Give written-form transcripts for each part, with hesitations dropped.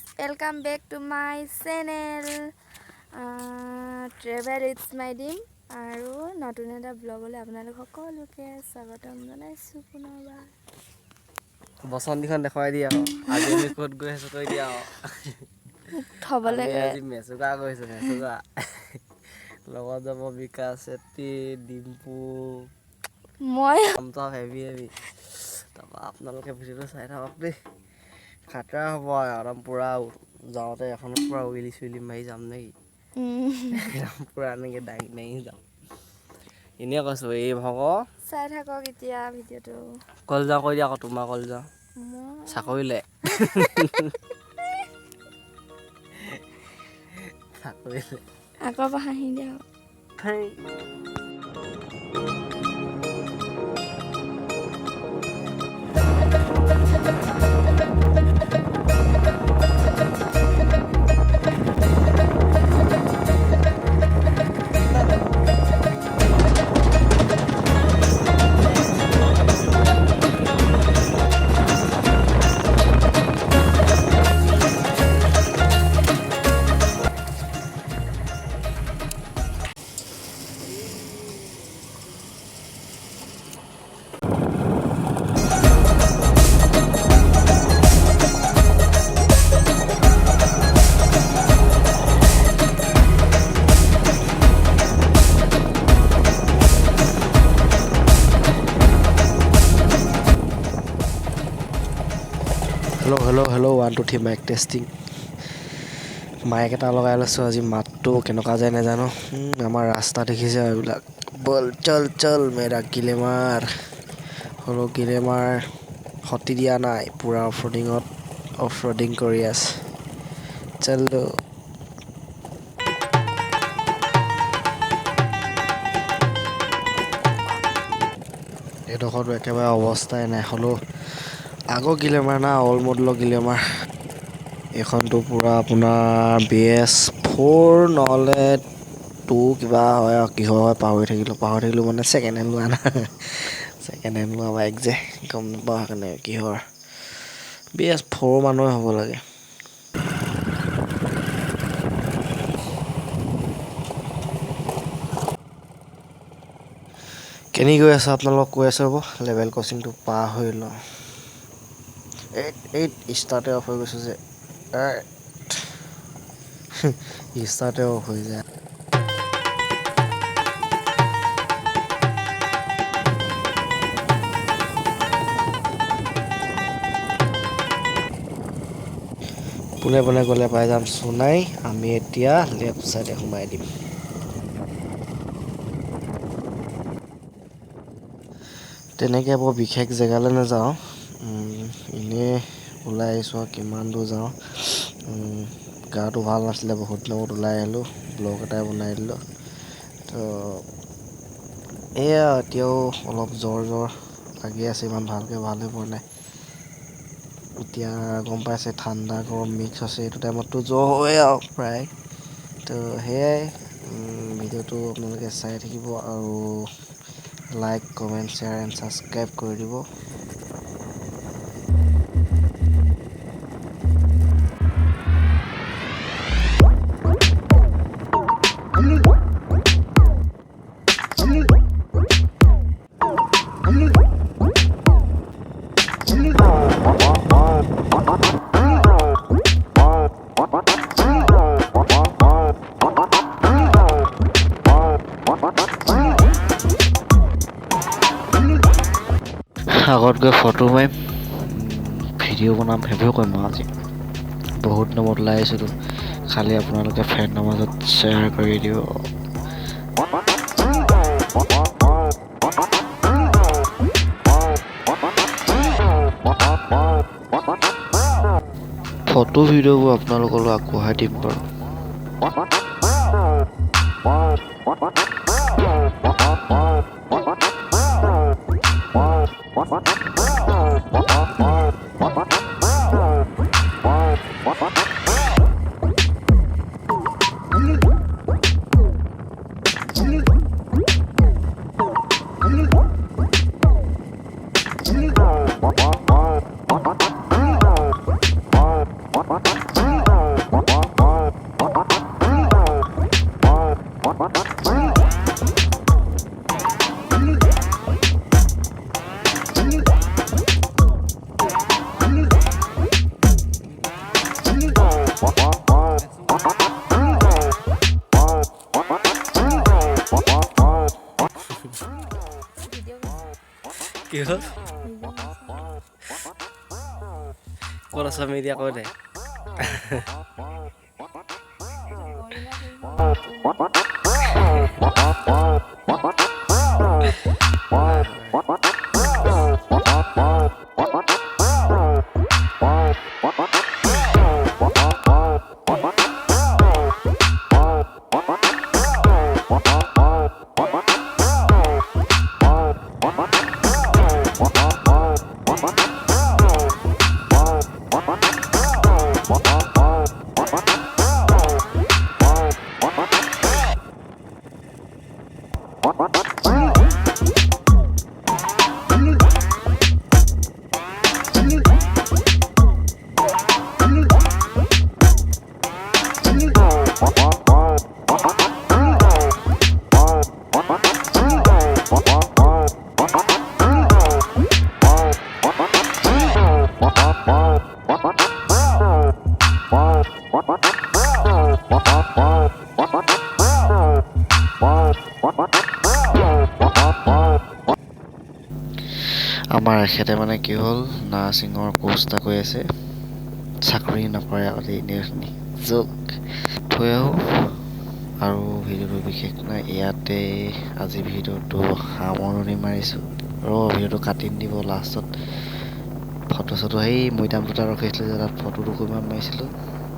guys, welcome back to my channel travel it's my dream আৰু নতুন এটা ব্লগলৈ আপোনালোক সকলোকে স্বাগতম জনাইছো পুনৰবাৰ বসন্তিখন দেখাই দিয়া আজি আমি ক'ত গৈ আছো কৈ দিয়া থবলে আজি মেসুকা গৈছো মেসুকা লগত যাব bikash dimpu মই আমটা হেভি তবা আপোনালোকে ভিডিওটো চাই থাকক দেই খাতৰা হ'ব আৰাম পুৰা যাওঁতে এখন পুৰা উইলি সুইলি মাৰি যাম নেকি পুৰা এনেকে ডাইক নাই যাম এনে কৈছো এই ভগ চাই থাকক এতিয়া ভিডিওটো কল যা কৈ দিয়া আকৌ তোমাৰ কল যা চাকৰিলে আকৌ হাঁহি দিয়া Hello 1 2 3 mic testing মাইক এটা লগাই লৈছো আজি মাতটো কেনেকা যায় নাজানো আমাৰ ৰাস্তা দেখিছে এইবিলাক বল চল মেৰা গিলেমাৰ হলো গিলেমাৰ হতি দিয়া নাই পুৰা অফৰোডিং কৰি আছে চলো এডোখৰ একেবাৰে অৱস্থাই নাই হলো আগৰ গিলেমাৰ না অল মডেলৰ গিলেমাৰ এখনটো পুৰা আপোনাৰ BS4 নহলে 2 কিবা হয় কি হয় পাহৰি থাকিলো মানে সেকেন্ড হ্যান্ড লোৱা না সেকেন্ড হ্যান্ড লোৱা বাইক যে গম নাপাওঁ কেনে কি হয় BS4 মানুহে হ'ব লাগে কেনি গৈ আছে আপোনালোক কৈ আছে হ'ব লেভেল ক্ৰসিংটো পাৰ হৈ ল এইট ষ্টাৰ্টে অফ হৈ গৈছে যে ষ্টাৰ্টে অফ হৈ যায় পোনে গ'লে পাই যাম সোনাই আমি এতিয়া লেফট সাইডে সোমাই দিম তেনেকে বৰ বিশেষ জেগালৈ নাযাওঁ এনে ওলাই আহিছো কিমান দূৰ যাওঁ গাটো ভাল নাছিলে বহুত দিনত ওলাই আহিলো ব্লগ এটা বনাই দিলো তো এয়া এতিয়াও অলপ জ্বৰ লাগি আছে ইমান ভালকে ভাল হৈ পৰা নাই এতিয়া গম পাইছে ঠাণ্ডা গৰম মিক্স আছে এইটো টাইমতটো জ্বৰ হয় আৰু প্ৰায় তো হেয়াই ভিডিওটো আপোনালোকে চাই থাকিব আৰু like comment share and subscribe কৰি দিব আগত গৈ ফটো মাৰিম ভিডিঅ' বনাম সেইবোৰ কৰিম আজি বহুত নম্বৰত ওলাই আহিছিলোঁ খালি আপোনালোকে ফ্ৰেণ্ডৰ মাজত শ্বেয়াৰ কৰি দিব ফটো ভিডিঅ'বোৰ আপোনালোকলৈ আগবঢ়াই দিম বাৰু কি হ'ল নিজৰ ক'ত আছ মিডিয়া কৈ দে কৰিলা কৰিব আমাৰ এখেতে মানে কি হ'ল নাৰ্ছিঙৰ কোৰ্চ এটা কৰি আছে চাকৰি নকৰে আগতে এনেখিনি জোক থৈ আহোঁ আৰু ভিডিঅ'টো বিশেষ নাই ইয়াতে আজি ভিডিঅ'টো সামৰণি মাৰিছোঁ ভিডিঅ'টো কাটি দিব লাষ্টত ফটো চটো সেই মৈদাম দুটা ৰখিছিলোঁ যে তাত ফটো দুখনমান মাৰিছিলোঁ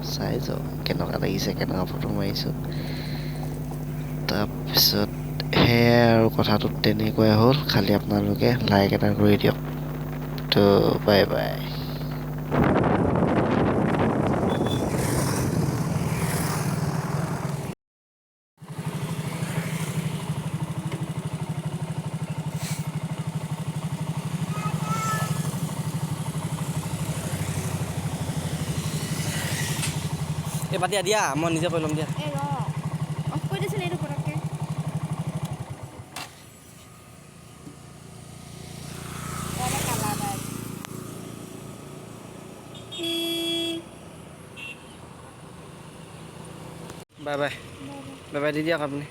চাই যাওঁ কেনেকুৱা লাগিছে কেনেকুৱা ফটো মাৰিছোঁ তাৰপিছত সেয়াই আৰু কথাটো তেনেকুৱাই হ'ল খালি আপোনালোকে লাইক এটা কৰি দিয়ক তো বাই বাই এই বাদ দিয়া মই নিজে কৰি ল'ম দিয়া এই ৰ অফ কৰি দিছিল এইটো পটককৈ কালাৰ এটা bye bye bye by the দিয়ক আপুনি